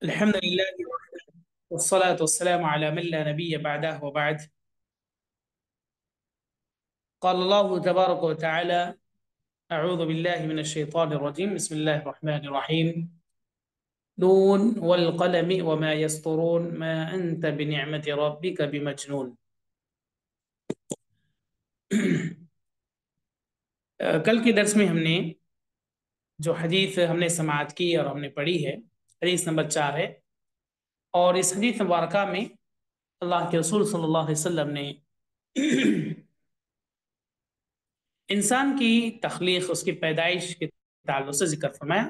الحمد لله والصلاة والسلام على من لا نبي بعده وبعد. قال الله تبارك وتعالى: أعوذ بالله من الشيطان الرجيم. بسم الله الرحمن الرحيم. نون والقلم وما يسطرون ما أنت بنعمة ربك بمجنون. کل کے درس میں ہم نے جو حدیث ہم نے سماعت کی اور ہم نے پڑھی ہے، حدیث نمبر 4 ہے، اور اس حدیث مبارکہ میں اللہ کے رسول صلی اللہ علیہ وسلم نے انسان کی تخلیق، اس کی پیدائش کے تعلق سے ذکر فرمایا،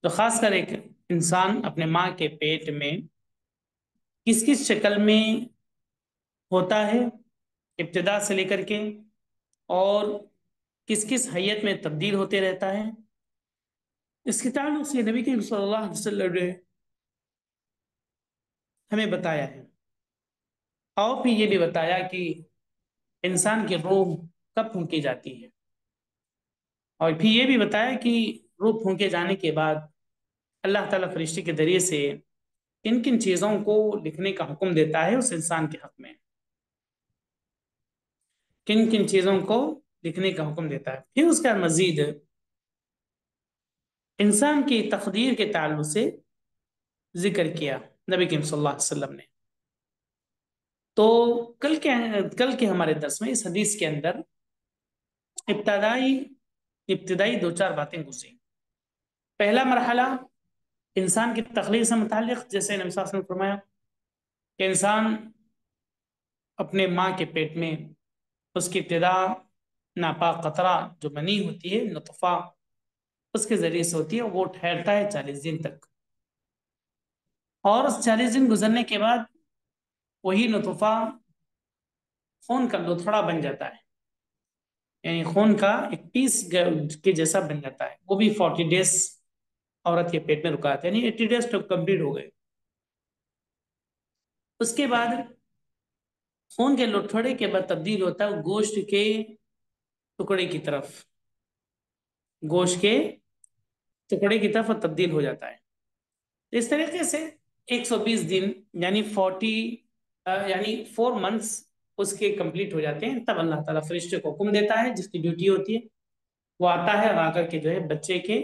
تو خاص کر ایک انسان اپنے ماں کے پیٹ میں کس کس شکل میں ہوتا ہے ابتدا سے لے کر کے، اور کس کس حیت میں تبدیل ہوتے رہتا ہے، اس کے تعلق سے نبی کریم صلی اللہ علیہ وسلم نے ہمیں بتایا ہے، اور پھر یہ بھی بتایا کہ انسان کی روح کب پھونکی جاتی ہے، اور پھر یہ بھی بتایا کہ روح پھونکے جانے کے بعد اللہ تعالیٰ فرشتے کے ذریعے سے کن کن چیزوں کو لکھنے کا حکم دیتا ہے اس انسان کے حق میں، کن کن چیزوں کو لکھنے کا حکم دیتا ہے. پھر اس کا مزید انسان کی تقدیر کے تعلق سے ذکر کیا نبی کریم صلی اللہ علیہ وسلم نے. تو کل کے ہمارے درس میں اس حدیث کے اندر ابتدائی دو چار باتیں گزری. پہلا مرحلہ انسان کی تخلیق سے متعلق، جیسے نبی صلی اللہ علیہ وسلم نے فرمایا کہ انسان اپنے ماں کے پیٹ میں اس کی ابتدا ناپاک قطرہ جو منی ہوتی ہے، نطفہ، اس کے ذریعے سے ہوتی ہے، وہ ٹھہرتا ہے 40 دن تک، اور اس 40 دن گزرنے کے بعد وہی نطفہ خون کا لوتھڑا بن جاتا ہے، یعنی خون کا ایک پیس کے جیسا بن جاتا ہے. وہ بھی 40 ڈیز عورت کے پیٹ میں رکا تھا، یعنی 80 ڈیز تو کمپلیٹ ہو گئے. اس کے بعد خون کے لوتھڑے کے بعد تبدیل ہوتا ہے گوشت کے ٹکڑے کی طرف، گوشت کے ٹکڑے کی طرف تبدیل ہو جاتا ہے. اس طریقے سے 120 دن یعنی 4 منتھس اس کے کمپلیٹ ہو جاتے ہیں. تب اللہ تعالیٰ فرشتے کو حکم دیتا ہے، جس کی ڈیوٹی ہوتی ہے وہ آتا ہے اور آ کر کے جو ہے بچے کے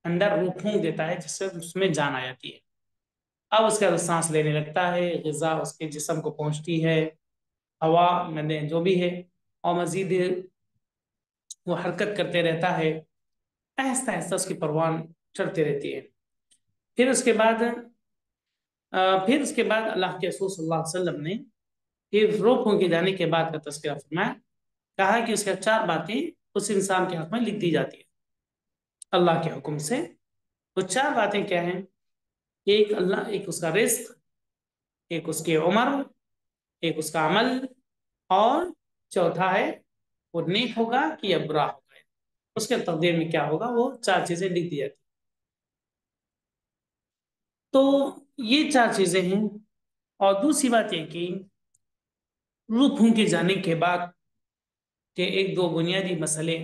اندر روح پھونک دیتا ہے، جس سے اس میں جان آ جاتی ہے. اب اس کے بعد سانس لینے لگتا ہے، غذا اس کے جسم کو پہنچتی ہے، ہوا میں جو بھی ہے، اور مزید وہ حرکت کرتے رہتا ہے، آہستہ آہستہ اس کی پروان چڑھتے رہتی ہے. پھر اس کے بعد اللہ کے رسول صلی اللہ علیہ وسلم نے پھر روح پھونکے جانے کے بعد کا تذکرہ فرمایا، کہا کہ اس کا 4 باتیں اس انسان کے حق میں لکھ دی جاتی ہے اللہ کے حکم سے. وہ 4 باتیں کیا ہیں؟ ایک اس کا رزق، ایک اس کی عمر، ایک اس کا عمل، اور چوتھا ہے وہ نیک ہوگا کہ یا برا ہوگا، اس کے تقدیر میں کیا ہوگا. وہ 4 چیزیں لکھ دی جاتی. تو یہ 4 چیزیں ہیں. اور دوسری بات یہ کہ روح پھونکے جانے کے بعد کے 1-2 بنیادی مسئلے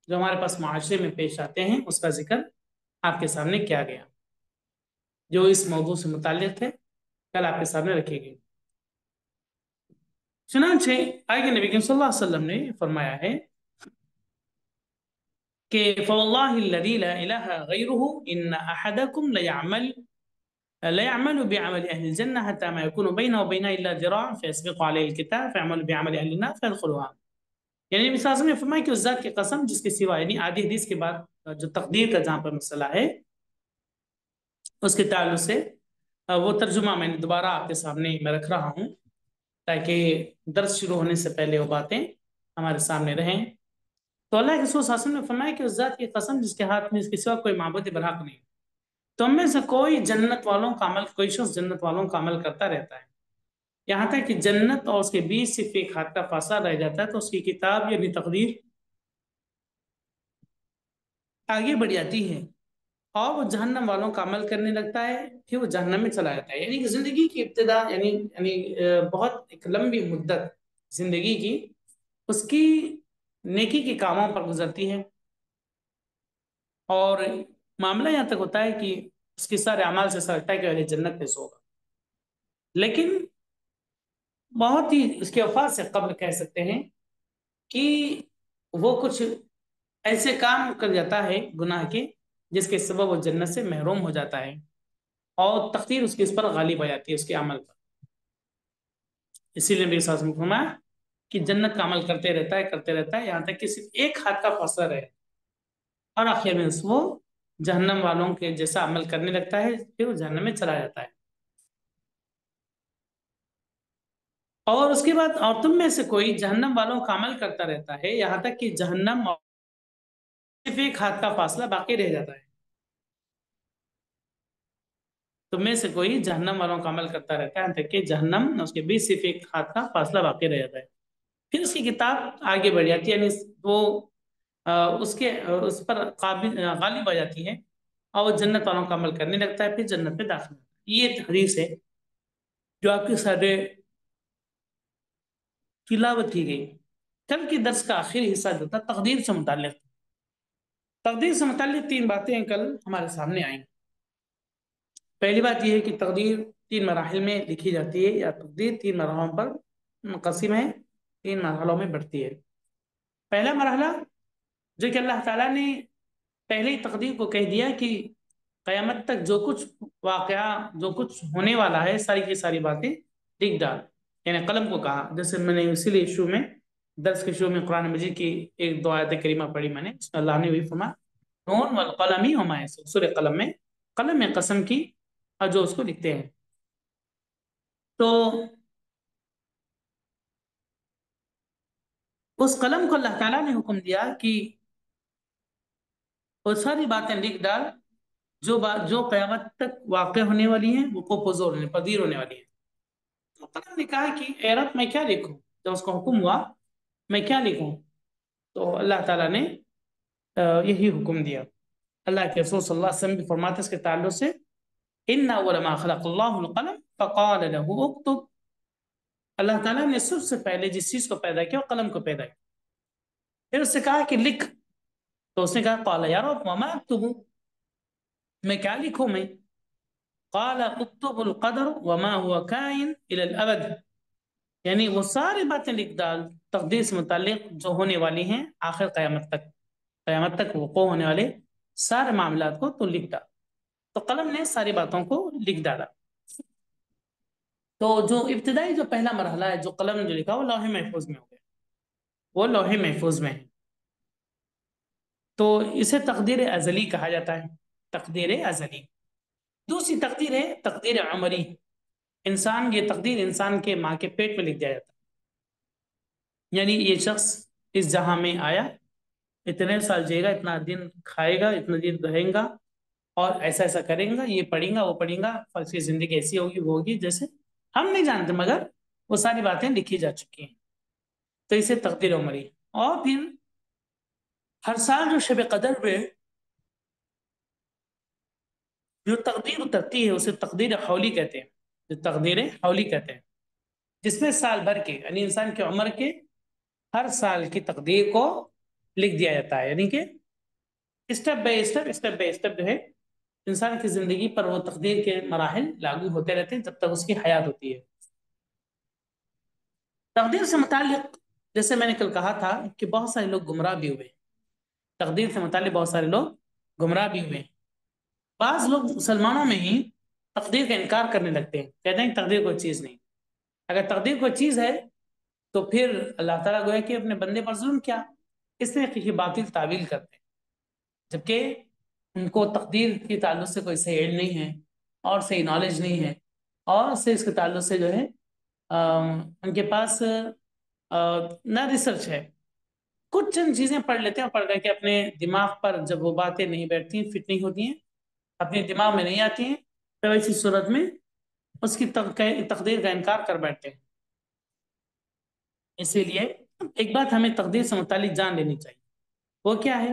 جو ہمارے پاس معاشرے میں پیش آتے ہیں، اس کا ذکر آپ کے سامنے کیا گیا، جو اس موضوع سے متعلق ہے، کل آپ کے سامنے رکھے گئے. چنانچہ آگے نبی کریم صلی اللہ علیہ وسلم نے فرمایا ہے کہ فواللہ الذی لا الہ غیرہ ان احدکم ليعمل بعمل اہل الجنہ حتی ما یکون بینہ وبینہ الا ذراع فیسبق علیہ الکتاب فیعمل بعمل اہل النار فیدخلها. یعنی نبی صلی اللہ علیہ وسلم نے فرمایا کہ اس ذات کی قسم جس کے سوا، یعنی آدھی حدیث کے بعد جو تقدیر کا جہاں پر مسئلہ ہے اس کے تعلق سے وہ ترجمہ میں نے دوبارہ آپ کے سامنے میں رکھ رہا ہوں، تاکہ درس شروع ہونے سے پہلے وہ باتیں ہمارے سامنے رہیں. تو اللہ کے رسول صلی اللہ علیہ وسلم نے فرمایا کہ اس ذات کی قسم جس کے ہاتھ میں اس کے سوا کوئی معبود برحق نہیں، تم میں سے کوئی جنت والوں کا عمل، کوئی شخص جنت والوں کا عمل کرتا رہتا ہے یہاں تک کہ جنت اور اس کے بیچ صرف ایک ہاتھ کا فاصلہ رہ جاتا ہے، تو اس کی کتاب یعنی تقدیر آگے بڑھ جاتی ہے اور وہ جہنم والوں کا عمل کرنے لگتا ہے، پھر وہ جہنم میں چلا جاتا ہے. یعنی کہ زندگی کی ابتدا بہت ایک لمبی مدت زندگی کی اس کی نیکی کے کاموں پر گزرتی ہے، اور معاملہ یہاں تک ہوتا ہے کہ اس کے سارے اعمال سے ایسا لگتا ہے کہ ارے جنت میں سو ہوگا، لیکن بہت ہی اس کے وفات سے قبل کہہ سکتے ہیں کہ وہ کچھ ایسے کام کر جاتا ہے گناہ کے جس کے سبب وہ جنت سے محروم ہو جاتا ہے، اور تقدیر اس کے اس پر غالب آ جاتی ہے، اس کے عمل پر۔ اسی لیے میرے ساتھ فرمایا کہ جنت کا عمل کرتے رہتا ہے یہاں تک کہ صرف ایک ہاتھ کا فاصلہ رہے، اور آخر میں وہ جہنم والوں کے جیسا عمل کرنے لگتا ہے، پھر وہ جہنم میں چلا جاتا ہے۔ اور اس کے بعد اور تم میں سے کوئی جہنم والوں کا عمل کرتا رہتا ہے یہاں تک کہ جہنم اور صرف ایک ہاتھ کا فاصلہ باقی رہ جاتا ہے۔ تم میں سے کوئی جہنم والوں کا عمل کرتا رہتا ہے یہاں تک کہ جہنم اور اس کے بیچ صرف ایک ہاتھ کا فاصلہ باقی رہ جاتا ہے۔ پھر اس کی کتاب آگے بڑھ جاتی ہے، یعنی وہ اس کے اس پر غالب آ جاتی ہے، اور وہ جنت والوں کا عمل کرنے لگتا ہے، پھر جنت میں داخل ہوتا ہے۔ یہ حدیث ہے جو آپ کے ساتھ تلاوت کی گئی۔ کل کے درس کا آخری حصہ جو تھا تقدیر سے متعلق، تقدیر سے متعلق تین باتیں کل ہمارے سامنے آئیں۔ پہلی بات یہ ہے کہ تقدیر تین مراحل میں لکھی جاتی ہے، یا تقدیر تین مراحلوں پر منقسم ہے، تین مرحلوں میں بڑھتی ہے۔ پہلا مرحلہ جو کہ اللہ تعالیٰ نے پہلے ہی تقدیر کو کہہ دیا کہ قیامت تک جو کچھ واقعہ، جو کچھ ہونے والا ہے، ساری کی ساری باتیں لکھ ڈال، یعنی قلم کو کہا۔ جیسے میں نے اسی لیے شروع میں درس کے شروع میں قرآن مجید کی ایک دو آیت کریمہ پڑھی میں نے، اس میں اللہ نے بھی فرمایا نون والقلم وما یسطرون، سورہ قلم میں قلم میں قسم کی اور جو اس کو لکھتے ہیں۔ تو اس قلم کو اللہ تعالیٰ نے حکم دیا کہ وہ ساری باتیں لکھ ڈال جو قیامت تک واقع ہونے والی ہیں، وہ کو پذیر ہونے والی ہیں۔ تو قلم نے کہا کہ اے رب میں کیا لکھوں؟ جب اس کو حکم ہوا میں کیا لکھوں، تو اللہ تعالیٰ نے یہی حکم دیا۔ اللہ کے رسول صلی اللہ علیہ وسلم بھی فرماتے اس کے تعلق سے ان اول ما خلق اللہ القلم فقال له اکتب، اللہ تعالیٰ نے سب سے پہلے جس چیز کو پیدا کیا وہ قلم کو پیدا کیا، پھر اس سے کہا کہ لکھ، تو اس نے کہا قال یا رب وما اکتب، میں کیا لکھوں میں؟ قال اکتب القدر وما هو کائن الى الابد، یعنی وہ ساری باتیں لکھ ڈال تقدیر سے متعلق جو ہونے والی ہیں آخر قیامت تک، قیامت تک وقوع ہونے والے سارے معاملات کو تو لکھ ڈال۔ تو قلم نے ساری باتوں کو لکھ ڈالا۔ تو جو ابتدائی جو پہلا مرحلہ ہے جو قلم نے جو لکھا وہ لوح محفوظ میں ہو گیا، وہ لوح محفوظ میں ہے۔ تو اسے تقدیر ازلی کہا جاتا ہے، تقدیر ازلی۔ دوسری تقدیر ہے تقدیر عمری، انسان یہ تقدیر انسان کے ماں کے پیٹ میں لکھ دیا جاتا ہے، یعنی یہ شخص اس جہاں میں آیا، اتنے سال جیے گا، اتنا دن کھائے گا، اتنا دن رہیں گا، اور ایسا ایسا کریں گا، یہ پڑھیں گا وہ پڑھیں گا، اس کی زندگی ایسی ہوگی وہ ہوگی، جیسے ہم نہیں جانتے مگر وہ ساری باتیں لکھی جا چکی ہیں۔ تو اسے تقدیر عمری۔ اور پھر ہر سال جو شب قدر میں جو تقدیر اترتی ہے اسے تقدیر حولی کہتے ہیں، جو تقدیر حولی کہتے ہیں، جس میں سال بھر کے یعنی انسان کی عمر کے ہر سال کی تقدیر کو لکھ دیا جاتا ہے، یعنی کہ اسٹیپ بائی اسٹیپ جو ہے انسان کی زندگی پر وہ تقدیر کے مراحل لاگو ہوتے رہتے ہیں جب تک اس کی حیات ہوتی ہے۔ تقدیر سے متعلق جیسے میں نے کل کہا تھا کہ بہت سارے لوگ گمراہ بھی ہوئے، تقدیر سے متعلق بہت سارے لوگ گمراہ بھی ہوئے۔ بعض لوگ مسلمانوں میں ہی تقدیر کا انکار کرنے لگتے ہیں، کہتے ہیں کہ تقدیر کوئی چیز نہیں۔ اگر تقدیر کوئی چیز ہے تو پھر اللہ تعالیٰ گویا کہ اپنے بندے پر ظلم کیا، اس طرح کی باطل تعویل کرتے ہیں، جبکہ ان کو تقدیر کے تعلق سے کوئی صحیح علم نہیں ہے اور صحیح نالج نہیں ہے، اور سے اس کے تعلق سے جو ہے ان کے پاس نہ ریسرچ ہے، کچھ چند چیزیں پڑھ لیتے ہیں اور پڑھ کر کے اپنے دماغ پر جب وہ باتیں نہیں بیٹھتی ہیں، فٹ نہیں ہوتی ہیں، اپنے دماغ میں نہیں آتی ہیں، تو ایسی صورت میں اس کی تقدیر کا انکار کر بیٹھتے ہیں۔ اسی لیے ایک بات ہمیں تقدیر سے متعلق جان لینی چاہیے، وہ کیا ہے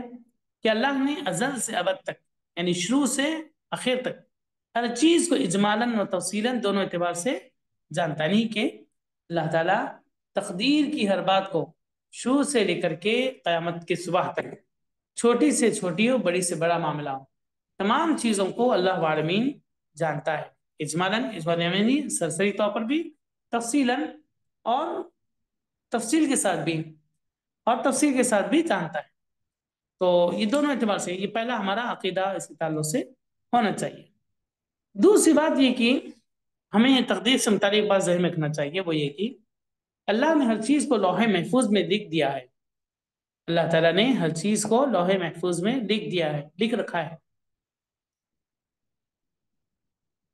کہ اللہ نے ازل سے ابد تک یعنی شروع سے آخر تک ہر چیز کو اجمالاً و تفصیلاً دونوں اعتبار سے جانتا، نہیں کہ اللہ تعالیٰ تقدیر کی ہر بات کو شروع سے لے کر کے قیامت کی صبح تک، چھوٹی سے چھوٹی ہو بڑی سے بڑا معاملہ ہو، تمام چیزوں کو اللہ رب العالمین جانتا ہے، اجمالاً سرسری طور پر بھی، تفصیلاً اور تفصیل کے ساتھ بھی، جانتا ہے۔ تو یہ دونوں اعتبار سے یہ پہلا ہمارا عقیدہ اس کے تعلق سے ہونا چاہیے۔ دوسری بات یہ کہ ہمیں یہ تقدیر سے متعلق بات ذہن میں رکھنا چاہیے، وہ یہ کہ اللہ نے ہر چیز کو لوح محفوظ میں لکھ دیا ہے۔ اللہ تعالیٰ نے ہر چیز کو لوح محفوظ میں لکھ دیا ہے، لکھ رکھا ہے،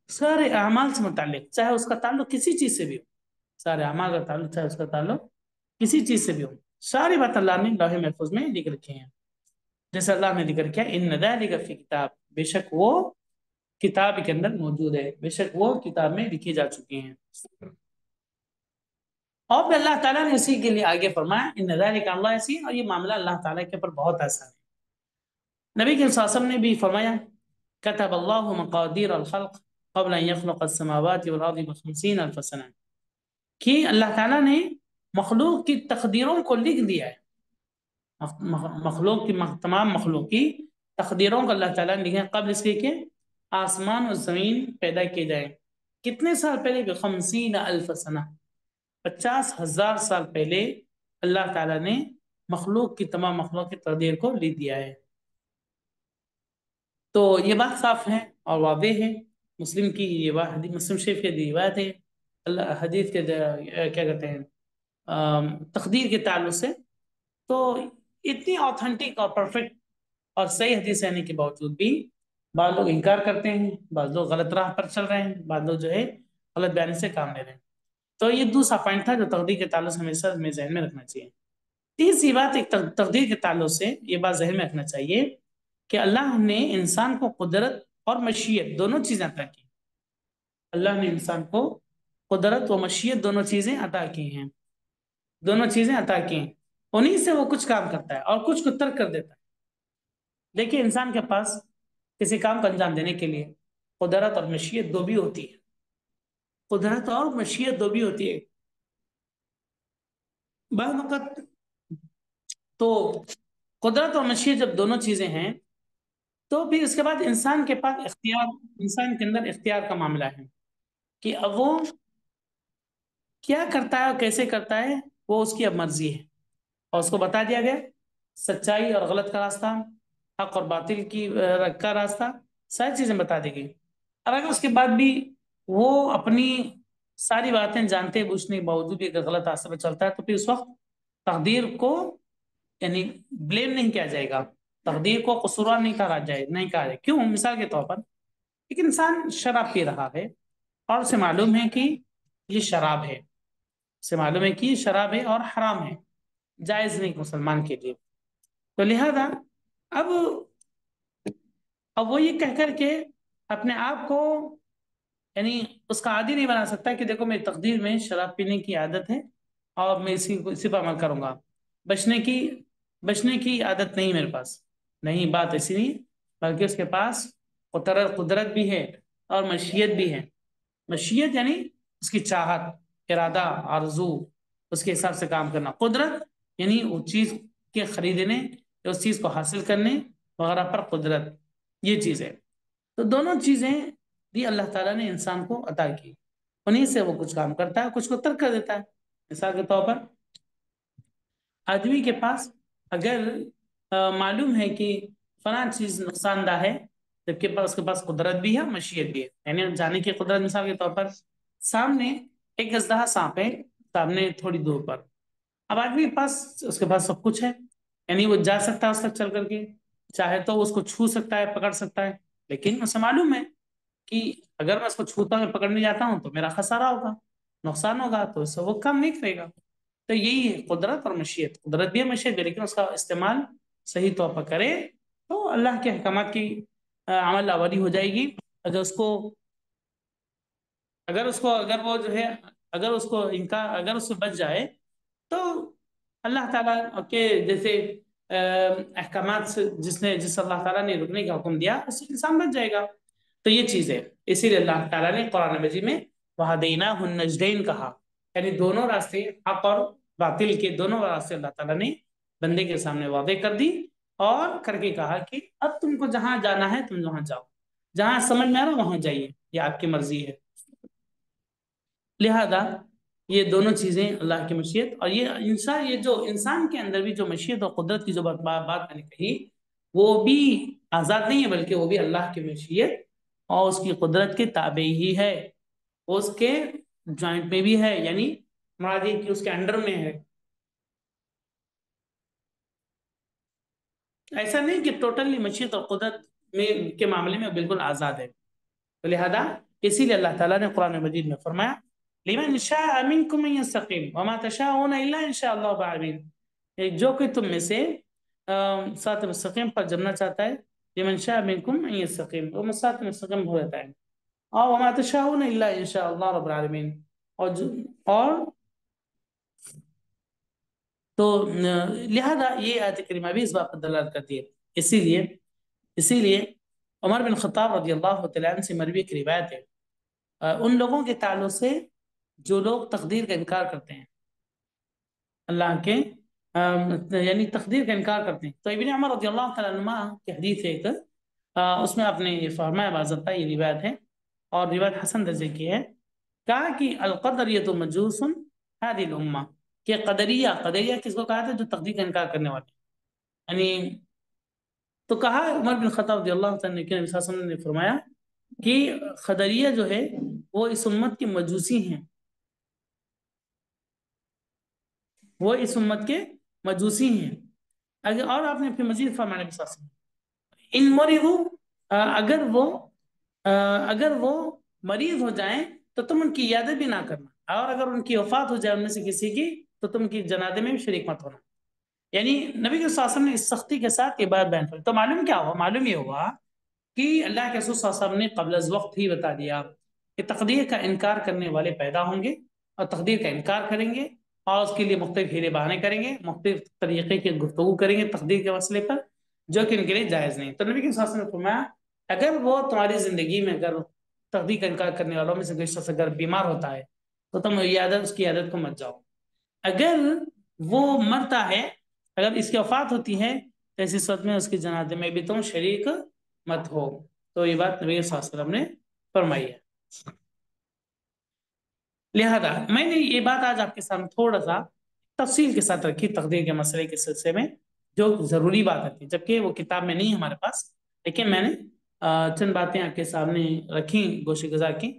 سارے اعمال سے متعلق، چاہے اس کا تعلق کسی چیز سے بھی ہو، سارے اعمال کا تعلق چاہے اس کا تعلق کسی چیز سے بھی ہو، ساری بات اللہ نے لوح محفوظ میں لکھ رکھی ہیں۔ جیسے اللہ نے ذکر کیا ان ذالک فی کتاب، بے شک وہ کتاب کے اندر موجود ہے، بے شک وہ کتاب میں لکھی جا چکی ہیں۔ اور پھر اللہ تعالیٰ نے اسی کے لیے آگے فرمایا ان ذالک اللہ یسیر، اور یہ معاملہ اللہ تعالیٰ کے اوپر بہت آسان ہے۔ نبی کے صلی اللہ علیہ وسلم نے بھی فرمایا کتب اللہ مقادیر الخلق قبل ان یخلق السماوات والارض ب50 الف سنہ، کہ اللہ تعالیٰ نے مخلوق کی تقدیروں کو لکھ دیا ہے، مخلوق کی تمام مخلوق کی تقدیروں کو اللہ تعالیٰ نے لکھا قبل اس کے کہ آسمان اور زمین پیدا کیے جائیں۔ کتنے سال پہلے؟ ب50 الف سنہ، 50,000 سال پہلے اللہ تعالیٰ نے مخلوق کی تمام مخلوق کی تقدیر کو لکھ دیا ہے۔ تو یہ بات صاف ہے اور واضح ہے، مسلم کی یہ بات، مسلم شریف کی روایت ہے، حدیث کے کیا کہتے ہیں تقدیر کے تعلق سے۔ تو اتنی آتھنٹک اور پرفیکٹ اور صحیح حدیث رہنے کے باوجود بھی بعض لوگ انکار کرتے ہیں، بعض لوگ غلط راہ پر چل رہے ہیں، بعض لوگ جو ہے غلط بیان سے کام لے رہے ہیں۔ تو یہ دوسرا پوائنٹ تھا جو تقدیر کے تعلق سے ہمیشہ ہمیں ذہن میں رکھنا چاہیے۔ تیسری بات ایک تقدیر کے تعلق سے یہ بات ذہن میں رکھنا چاہیے کہ اللہ نے انسان کو قدرت اور مشیت دونوں چیزیں عطا کی۔ اللہ نے انسان کو قدرت و مشیت دونوں چیزیں عطا کی ہیں، دونوں چیزیں عطا کی ہیں، انہیں سے وہ کچھ کام کرتا ہے اور کچھ کو ترک کر دیتا ہے۔ دیکھیے انسان کے پاس کسی کام کو انجام دینے کے لیے قدرت اور مشیت دو بھی ہوتی ہے، قدرت اور مشیت دو بھی ہوتی ہے۔ بعض وقت تو قدرت اور مشیت جب دونوں چیزیں ہیں تو پھر اس کے بعد انسان کے پاس اختیار، انسان کے اندر اختیار کا معاملہ ہے کہ اب وہ کیا کرتا ہے اور کیسے کرتا ہے، وہ اس کی اب مرضی ہے، اور اس کو بتا دیا گیا سچائی اور غلط کا راستہ، حق اور باطل کا راستہ، ساری چیزیں بتا دی گئی۔ اور اگر اس کے بعد بھی وہ اپنی ساری باتیں جانتے بوجھنے کے باوجود بھی اگر غلط راستے پہ چلتا ہے تو پھر اس وقت تقدیر کو یعنی بلیم نہیں کیا جائے گا، تقدیر کو قصوروار نہیں کہا جائے۔ کیوں؟ مثال کے طور پر ایک انسان شراب پی رہا ہے اور اسے معلوم ہے کہ یہ شراب ہے، اسے معلوم ہے کہ یہ شراب ہے اور حرام ہے، جائز نہیں مسلمان کے لیے، تو لہذا اب وہ یہ کہہ کر کے اپنے آپ کو یعنی اس کا عادی نہیں بنا سکتا کہ دیکھو میری تقدیر میں شراب پینے کی عادت ہے اور میں اسی پر عمل کروں گا، بچنے کی عادت نہیں میرے پاس، نہیں، بات ایسی نہیں، بلکہ اس کے پاس قدرت بھی ہے اور مشیت بھی ہے۔ مشیت یعنی اس کی چاہت، ارادہ، آرزو، اس کے حساب سے کام کرنا۔ قدرت یعنی وہ چیز کے خریدنے، اس چیز کو حاصل کرنے وغیرہ پر قدرت، یہ چیز ہے۔ تو دونوں چیزیں بھی اللہ تعالیٰ نے انسان کو عطا کی، انہیں سے وہ کچھ کام کرتا ہے، کچھ کو ترک کر دیتا ہے۔ مثال کے طور پر آدمی کے پاس اگر معلوم ہے کہ فلاں چیز نقصان دہ ہے، جبکہ اس کے پاس قدرت بھی ہے، مشیت بھی ہے، یعنی جانے کی قدرت، مثال کے طور پر سامنے ایک اژدہا سانپ ہے، سامنے تھوڑی دور پر، اب آدمی کے پاس اس کے پاس سب کچھ ہے، یعنی وہ جا سکتا ہے اس تک چل کر کے، چاہے تو اس کو چھو سکتا ہے، پکڑ سکتا ہے، لیکن اسے معلوم ہے کہ اگر میں اس کو چھوتا ہوں، پکڑنے جاتا ہوں تو میرا خسارہ ہوگا، نقصان ہوگا، تو اس سے وہ کام نہیں کرے گا۔ تو یہی ہے قدرت اور مشیت، قدرت بھی ہے، مشیت بھی، لیکن اس کا استعمال صحیح طور پر کرے تو اللہ کے احکامات کی عمل آوری ہو جائے گی۔ اگر اس وہ جو ہے اگر اس سے بچ جائے تو اللہ تعالیٰ کے جیسے احکامات سے جس اللہ تعالیٰ نے رکنے کا حکم دیا اس سے انسان بچ جائے گا۔ تو یہ چیز ہے، اسی لیے اللہ تعالیٰ نے قرآن مجید میں وَهَدَيْنَاهُ النَّجْدَيْنِ کہا، یعنی دونوں راستے، حق اور باطل کے دونوں راستے اللہ تعالیٰ نے بندے کے سامنے واضح کر دی، اور کر کے کہا کہ اب تم کو جہاں جانا ہے تم وہاں جاؤ، جہاں سمجھ میں آ رہا وہاں جائیے، یہ آپ کی مرضی ہے۔ لہذا یہ دونوں چیزیں اللہ کی مشیت، اور یہ جو انسان کے اندر بھی جو مشیت اور قدرت کی جو بات میں نے کہی، وہ بھی آزاد نہیں ہے، بلکہ وہ بھی اللہ کی مشیت اور اس کی قدرت کے تابع ہی ہے، وہ اس کے جوائنٹ میں بھی ہے، یعنی مراد یہ کہ اس کے انڈر میں ہے۔ ایسا نہیں کہ ٹوٹلی مشیت اور قدرت کے معاملے میں بالکل آزاد ہے۔ تو لہذا اسی لیے اللہ تعالیٰ نے قرآن مجید میں فرمایا لمن شاء منکم ان یستقیم وما تشاءون الا ان شاء اللہ رب العالمین، جو کہ تم میں سے صراط مستقیم پر جمنا چاہتا ہے، لمن شاء منکم ان یستقیم، وہ صراط مستقیم ہو جاتا ہے، اور وما تشاءون الا ان شاء اللہ رب العالمین، اور تو لہذا یہ آیت کریمہ بھی اس بات پر دلالت کرتی ہے۔ اسی لیے عمر بن خطاب رضی اللہ تعالیٰ عنہ سے مروی ایک روایت ہے ان لوگوں کے تعلق سے جو لوگ تقدیر کا انکار کرتے ہیں، اللہ کے یعنی تقدیر کا انکار کرتے ہیں۔ تو ابن عمر رضی اللہ تعالیٰ عنہ کی حدیث ہے ایک، اس میں آپ نے یہ فرمایا باضابطہ، یہ روایت ہے اور روایت حسن درجے کی ہے، کہا کہ القدریۃ مجوس هذه الامہ، کہ قدریہ کس کو کہا تھا؟ جو تقدیر کا انکار کرنے والے، یعنی تو کہا عمر بن خطاب رضی اللہ تعالیٰ عنہ، نبی صلی اللہ علیہ وسلم نے فرمایا کہ قدریہ جو ہے وہ اس امت کے مجوسی ہیں، وہ اس امت کے مجوسی ہیں۔ اور آپ نے پھر مزید فرمایا نبی صلی اللہ علیہ وسلم ان مرضوا، اگر وہ مریض ہو جائیں تو تم ان کی عیادت بھی نہ کرنا، اور اگر ان کی وفات ہو جائے ان میں سے کسی کی تو تم کی جنازے میں بھی شریک مت ہونا۔ یعنی نبی صلی اللہ علیہ وسلم نے اس سختی کے ساتھ یہ بات بیان فرمائی۔ تو معلوم کیا ہوا؟ معلوم یہ ہوا کہ اللہ کے رسول صلی اللہ علیہ وسلم نے قبل از وقت ہی بتا دیا کہ تقدیر کا انکار کرنے والے پیدا ہوں گے اور تقدیر کا انکار کریں گے، اور اس کے لیے مختلف ہیرے بہانے کریں گے، مختلف طریقے کی گفتگو کریں گے تقدیر کے مسئلے پر، جو کہ ان کے لیے جائز نہیں۔ تو نبی صلی اللہ علیہ وسلم نے فرمایا اگر وہ تمہاری زندگی میں اگر تقدیر کا انکار کرنے والوں میں سے کوئی شخص اگر بیمار ہوتا ہے تو تم اس کی عادت کو مت جاؤ، اگر وہ مرتا ہے، اگر اس کی وفات ہوتی ہے تو ایسی صورت میں اس کے جنازے میں بھی تم شریک مت ہو۔ تو یہ بات نبی صلی اللہ علیہ وسلم نے فرمائی ہے۔ لہذا میں نے یہ بات آج آپ کے سامنے تھوڑا سا تفصیل کے ساتھ رکھی تقدیر کے مسئلے کے سلسلے میں، جو ضروری بات تھی، جبکہ وہ کتاب میں نہیں ہے ہمارے پاس، لیکن میں نے چند باتیں آپ کے سامنے رکھی گوشہ گزار کی،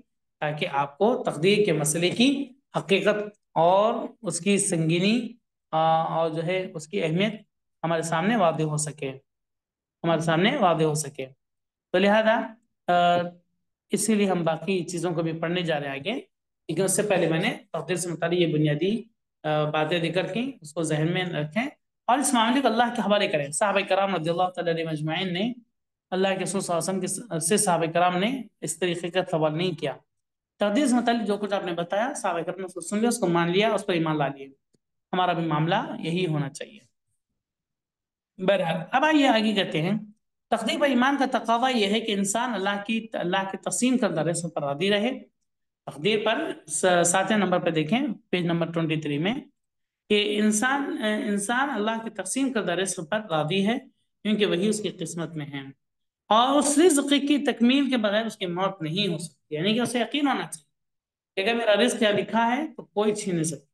تاکہ آپ کو تقدیر کے مسئلے کی حقیقت اور اس کی سنگینی اور جو ہے اس کی اہمیت ہمارے سامنے واضح ہو سکے، تو لہذا اسی لیے ہم باقی چیزوں کو بھی پڑھنے جا رہے ہیں آگے، لیکن اس سے پہلے میں نے تقدیر سے متعلق یہ بنیادی باتیں ذکر کی، اس کو ذہن میں رکھیں اور اس معاملے کو اللہ کے حوالے کریں۔ صحابہ کرام رضی اللہ تعالی علیہ مجمعین نے اللہ کے رسول صلی اللہ علیہ وسلم سے صحابہ کرام نے اس طریقے کا سوال نہیں کیا۔ تقدیر سے متعلق جو کچھ آپ نے بتایا صحابہ کرام نے اس کو سن لیا، اس کو مان لیا، اس پر ایمان لا لیا، ہمارا بھی معاملہ یہی ہونا چاہیے۔ بہرحال اب آئیے آگے کرتے ہیں۔ تقدیر پر ایمان کا تقاضا یہ ہے کہ انسان اللہ کے تقسیم کردہ رزق پر راضی رہے۔ تقدیر پر 7 نمبر پہ دیکھیں، پیج نمبر 23 میں، کہ انسان اللہ کے تقسیم کردہ رزق پر راضی ہے کیونکہ وہی اس کی قسمت میں ہے، اور اس رزق کی تکمیل کے بغیر اس کی موت نہیں ہو سکتی، یعنی کہ اسے یقین ہونا چاہیے کہ اگر میرا رزق کیا لکھا ہے تو کوئی چھین نہیں سکتا۔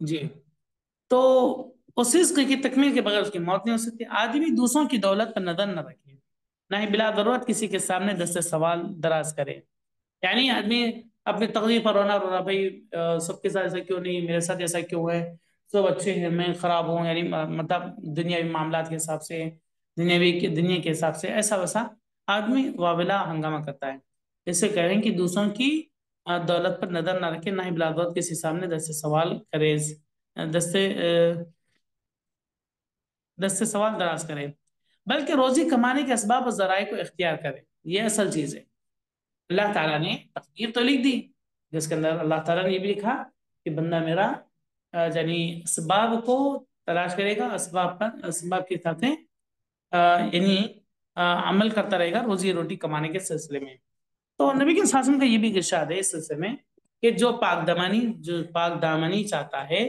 جی، تو اس رزق کی تکمیل کے بغیر اس کی موت نہیں ہو سکتی۔ آدمی دوسروں کی دولت پر نظر نہ رکھے، نہ ہی بلا ضرورت کسی کے سامنے دست سوال دراز کرے، یعنی آدمی اپنی تقدیر پر رونا بھائی سب کے ساتھ ایسا کیوں نہیں، میرے ساتھ ایسا کیوں ہے، سب اچھے ہیں میں خراب ہوں، یعنی مطلب دنیاوی معاملات کے حساب سے، دنیا کے حساب سے ایسا ویسا آدمی واویلا ہنگامہ کرتا ہے۔ اس سے کہہ رہے ہیں کہ دوسروں کی دولت پر نظر نہ رکھے، نہ ہی بلا ضرورت کسی سامنے دست سوال کرے، دست سوال دراز کرے، بلکہ روزی کمانے کے اسباب اور ذرائع کو اختیار کرے۔ یہ اصل چیز ہے۔ اللہ تعالیٰ نے تقدیر تو لکھ دی، جس کے اندر اللہ تعالیٰ نے یہ بھی لکھا کہ بندہ میرا یعنی اسباب کو تلاش کرے گا، اسباب کے ساتھ یعنی عمل کرتا رہے گا روزی روٹی کمانے کے سلسلے میں۔ تو نبی کے وسلم کا یہ بھی ارشاد ہے اس سلسلے میں کہ جو پاک دامنی چاہتا ہے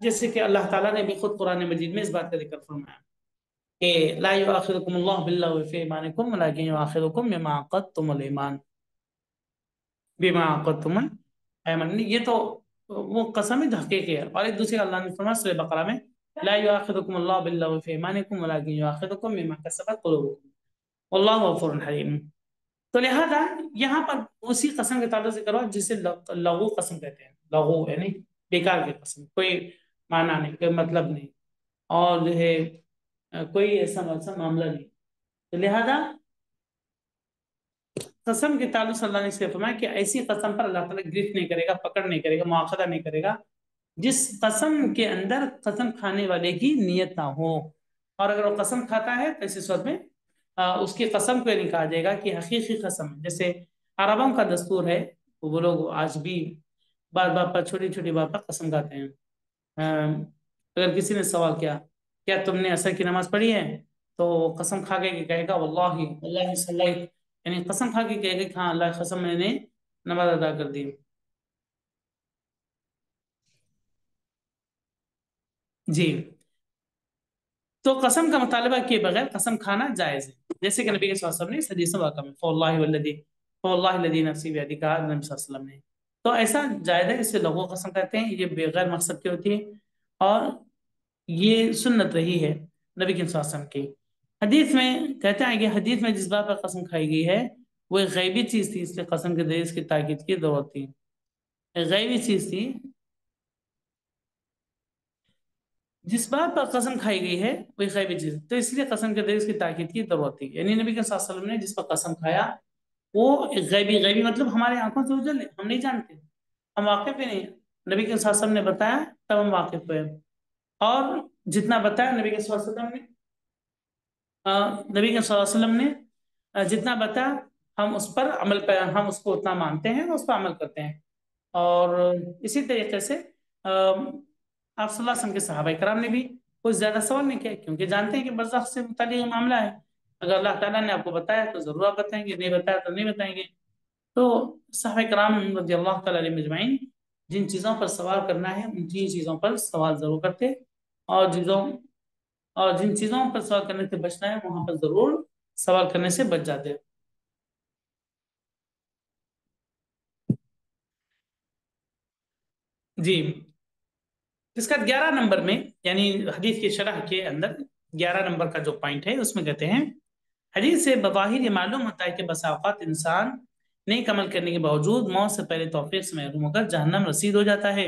جیسے کہ اللہ تعالیٰ نے بھی خود قرآن مجید میں اس بات کا ذکر فرمایا کہ لا یؤاخذکم اللہ باللغو فی ایمانکم ولکن یؤاخذکم بما عقدتم الایمان، بما عقدتم الایمان، یہ تو وہ قسم ہے جو حقیقی ہے۔ اور ایک دوسری اللہ نے فرمایا سورہ بقرہ میں لا یؤاخذکم اللہ باللغو فی ایمانکم ولکن یؤاخذکم بما کسبت قلوبکم واللہ غفور حلیم۔ تو لہذا یہاں پر اسی قسم کے تعلق سے کرو جسے لغو قسم کہتے ہیں، لغو یعنی بیکار کی قسم، کوئی معنی نہیں، کوئی مطلب نہیں، اور جو ہے کوئی ایسا معاملہ نہیں۔ تو لہذا قسم کے تعلق سے اللہ نے اس لیے فرمایا کہ ایسی قسم پر اللہ تعالیٰ گرفت نہیں کرے گا، پکڑ نہیں کرے گا، مواخذہ نہیں کرے گا جس قسم کے اندر قسم کھانے والے کی نیت نہ ہو۔ اور اگر وہ قسم کھاتا ہے تو ایسے صورت میں اس کی قسم کو یہ نہیں کہا جائے گا کہ حقیقی قسم ہے۔ جیسے عربوں کا دستور ہے، وہ لوگ آج بھی بار بار پر چھوٹی چھوٹی بات پر قسم کھاتے ہیں۔ اگر کسی نے سوال کیا کیا تم نے عصر کی نماز پڑھی ہے، تو وہ قسم کھا کے کہے گا واللہ واللہ صلیت، یعنی قسم کھا کے کہے گا کہ ہاں اللہ کی قسم میں نے نماز ادا کر دی۔ جی، تو قسم کا مطالبہ کیے بغیر قسم کھانا جائز ہے، جیسے کہ نبی صلی اللہ علیہ وسلم نے اس حدیث واقع میں فواللہ والذی فواللہ الذی نفسی بیدی کہا نبی صلی اللہ علیہ وسلم نے۔ تو ایسا جائز ہے، اسے لغو قسم کہتے ہیں، یہ بغیر مقصد کی ہوتی ہے، اور یہ سنت رہی ہے نبی صلی اللہ علیہ وسلم کی۔ حدیث میں کہتے ہیں کہ حدیث میں جس بات پر قسم کھائی گئی ہے وہ ایک غیبی چیز تھی، اس لیے قسم کے ذریعے اس کی تاکید کی ضرورت تھی، ایک غیبی چیز تھی۔ جس بات پر قسم کھائی گئی ہے وہ ایک غیبی چیز، تو اس لیے قسم کے ذریعے اس کی تاکید کی ضرورت تھی، یعنی نبی صلی اللہ علیہ وسلم نے جس پر قسم کھایا وہ ایک غیبی مطلب ہمارے آنکھوں سے اوجھل ہے، ہم نہیں جانتے، ہم واقف ہی نہیں ہیں۔ نبی صلی اللہ علیہ وسلم نے بتایا تب ہم واقف ہوئے، اور جتنا بتایا نبی صلی اللہ علیہ وسلم نے نبی صلی اللہ علیہ وسلم نے جتنا بتایا ہم اس پر عمل پہ، ہم اس کو اتنا مانتے ہیں، اس پر عمل کرتے ہیں۔ اور اسی طریقے سے آپ صلی اللہ علیہ وسلم کے صحابہ کرام نے بھی کچھ زیادہ سوال نہیں کیا، کیونکہ جانتے ہیں کہ برزخ سے متعلق معاملہ ہے، اگر اللہ تعالیٰ نے آپ کو بتایا تو ضرور آپ بتائیں گے، نہیں بتایا تو نہیں بتائیں گے۔ تو صحابہ کرام رضی اللہ تعالیٰ علیہ مجمعین جن چیزوں پر سوال کرنا ہے ان چیزوں پر سوال ضرور کرتے، اور جن چیزوں پر سوال کرنے سے بچنا ہے وہاں پر ضرور سوال کرنے سے بچ جاتے۔ جی، اس کا 11 نمبر میں، یعنی حدیث کی شرح کے اندر 11 نمبر کا جو پوائنٹ ہے اس میں کہتے ہیں حدیث سے بظاہر یہ معلوم ہوتا ہے کہ بسا اوقات انسان نیک عمل کرنے کے باوجود موت سے پہلے توفیق سے محروم ہو کر جہنم رسید ہو جاتا ہے۔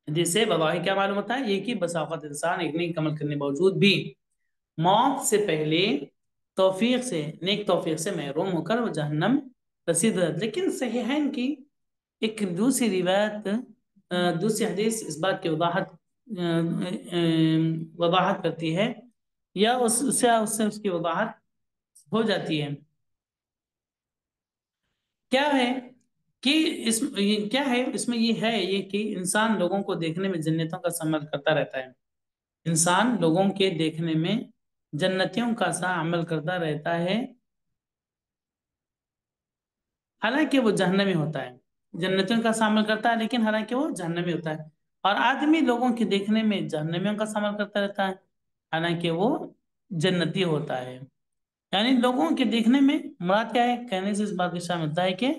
حدیث سے بظاہر کیا معلوم ہوتا ہے، یہ کہ بسا اوقات انسان ایک نیک عمل کرنے کے باوجود بھی موت سے پہلے نیک توفیق سے محروم ہو کر وہ جہنم رسید ہو جاتا ہے۔ لیکن صحیحین کی ایک دوسری روایت، دوسری حدیث اس بات کی وضاحت کرتی ہے، یا اس سے اس کی وضاحت ہو جاتی ہے۔ کیا ہے کہ اس میں یہ ہے یہ کہ انسان لوگوں کو دیکھنے میں جنتوں کا سا عمل کرتا رہتا ہے، انسان لوگوں کے دیکھنے میں جنتیوں کا سا عمل کرتا رہتا ہے، حالانکہ وہ جہنمی ہوتا ہے، جنتیوں کا سا عمل کرتا ہے لیکن حالانکہ وہ جہنمی ہوتا ہے۔ اور آدمی لوگوں کے دیکھنے میں جہنمیوں کا سا عمل کرتا رہتا ہے، حالانکہ وہ جنتی ہوتا ہے۔ یعنی لوگوں کے دیکھنے میں مراد کیا ہے، کہنے سے اس بات کا شامل ہوتا ہے کہ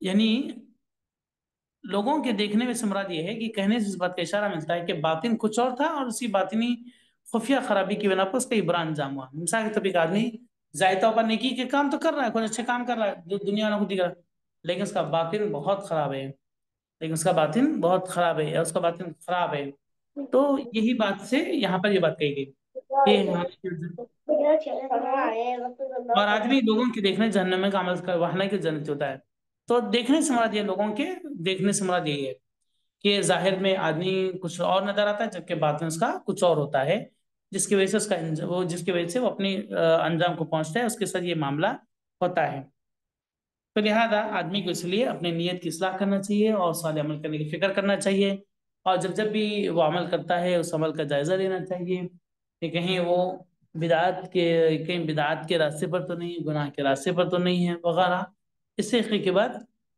یعنی لوگوں کے دیکھنے میں سے مراد یہ ہے کہ کہنے سے اس بات کا اشارہ ملتا ہے کہ باطن کچھ اور تھا، اور اسی باطنی خفیہ خرابی کی بنا پر اس کا برا انجام ہوا۔ مثال کے طور پر ایک آدمی ظاہر طور پر نیکی کے کام تو کر رہا ہے، کچھ اچھے کام کر رہا ہے جو دنیا والوں کو دکھ رہا ہے، لیکن اس کا باطن بہت خراب ہے، یا اس کا باطن خراب ہے۔ تو یہی بات سے یہاں پر یہ بات کہی گئی کہ اور آدمی لوگوں کے دیکھنے جہنم کا عمل کر وہاں کے جنت ہوتا ہے۔ تو دیکھنے سے مراد یہ، لوگوں کے دیکھنے سے مراد یہی ہے کہ ظاہر میں آدمی کچھ اور نظر آتا ہے جبکہ باطن اس کا کچھ اور ہوتا ہے، جس کی وجہ سے وہ اپنی انجام کو پہنچتا ہے، اس کے ساتھ یہ معاملہ ہوتا ہے۔ تو لہذا آدمی کو اس لیے اپنی نیت کی اصلاح کرنا چاہیے اور صالح عمل کرنے کی فکر کرنا چاہیے، اور جب بھی وہ عمل کرتا ہے اس عمل کا جائزہ لینا چاہیے کہ کہیں وہ بدعات کے راستے پر تو نہیں، گناہ کے راستے پر تو نہیں ہے وغیرہ۔ اس طریقے کے بعد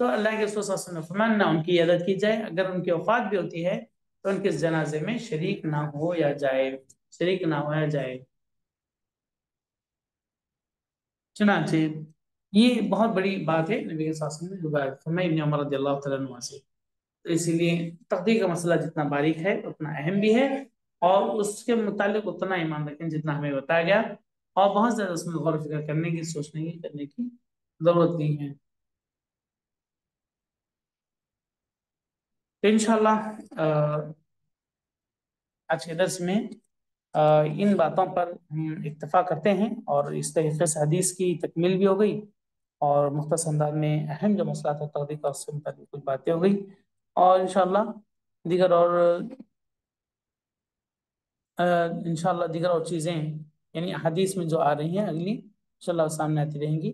تو اللہ کے رسول صلی اللہ علیہ وسلم نے فرمایا نہ ان کی عیادت کی جائے، اگر ان کی وفات بھی ہوتی ہے تو ان کے اس جنازے میں شریک نہ ہو یا جائے، شریک نہ ہو یا جائے۔ چنانچہ یہ بہت بڑی بات ہے نبی صلی اللہ علیہ وسلم نے روایت فرمائی ابن عمر رضی اللہ تعالیٰ عنہ سے۔ تو اسی لیے تقدیر کا مسئلہ جتنا باریک ہے اتنا اہم بھی ہے، اور اس کے متعلق اتنا ایمان رکھیں جتنا ہمیں بتایا گیا، اور بہت زیادہ اس میں غور و فکر کرنے کی، سوچنے کی، کرنے کی ضرورت نہیں ہے۔ تو انشاءاللہ آج کے درس میں ان باتوں پر ہم اکتفا کرتے ہیں، اور اس طریقے سے حدیث کی تکمیل بھی ہو گئی، اور مختصر انداز میں اہم جو مسئلہ تھا تقدیر کا، اس سے متعلق کچھ باتیں ہو گئی، اور دیگر اور انشاءاللہ دیگر اور چیزیں یعنی حدیث میں جو آ رہی ہیں اگلی انشاءاللہ سامنے آتی رہیں گی،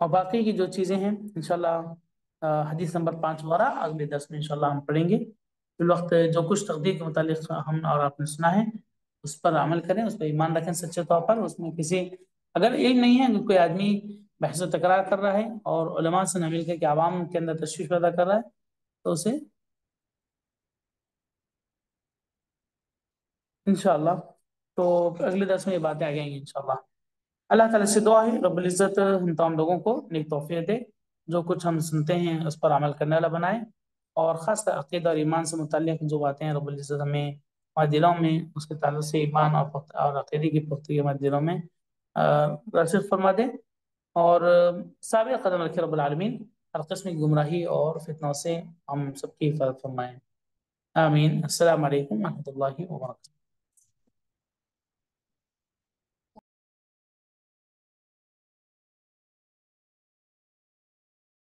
اور باقی کی جو چیزیں ہیں انشاءاللہ حدیث نمبر 5 وغیرہ اگلے درس میں انشاءاللہ ہم پڑھیں گے۔ فی الوقت جو کچھ تقدیر کے متعلق ہم اور آپ نے سنا ہے اس پر عمل کریں، اس پر ایمان رکھیں سچے طور پر۔ اس میں کسی اگر علم نہیں ہے کہ کوئی آدمی بحث و تکرار کر رہا ہے اور علماء سے نہ مل کر کے عوام کے اندر تشویش پیدا کر رہا ہے، تو اسے انشاءاللہ تو اگلے درس میں یہ باتیں آ جائیں گی انشاءاللہ۔ اللہ تعالیٰ سے دعا ہے رب العزت ہم تمام لوگوں کو نیک توفیق دے، جو کچھ ہم سنتے ہیں اس پر عمل کرنے والا بنائے، اور خاص کر عقیدہ اور ایمان سے متعلق جو باتیں ہیں رب العزت ہمیں ہمارے دلوں میں اس کے تعلق سے ایمان اور عقیدے کی پختگی ہمارے دلوں میں راسخ فرما دے، اور ثابت قدم رکھے رب العالمین، ہر قسم کی گمراہی اور فتنوں سے ہم سب کی حفاظت فرمائیں، آمین۔ السلام علیکم ورحمۃ اللہ وبرکاتہ۔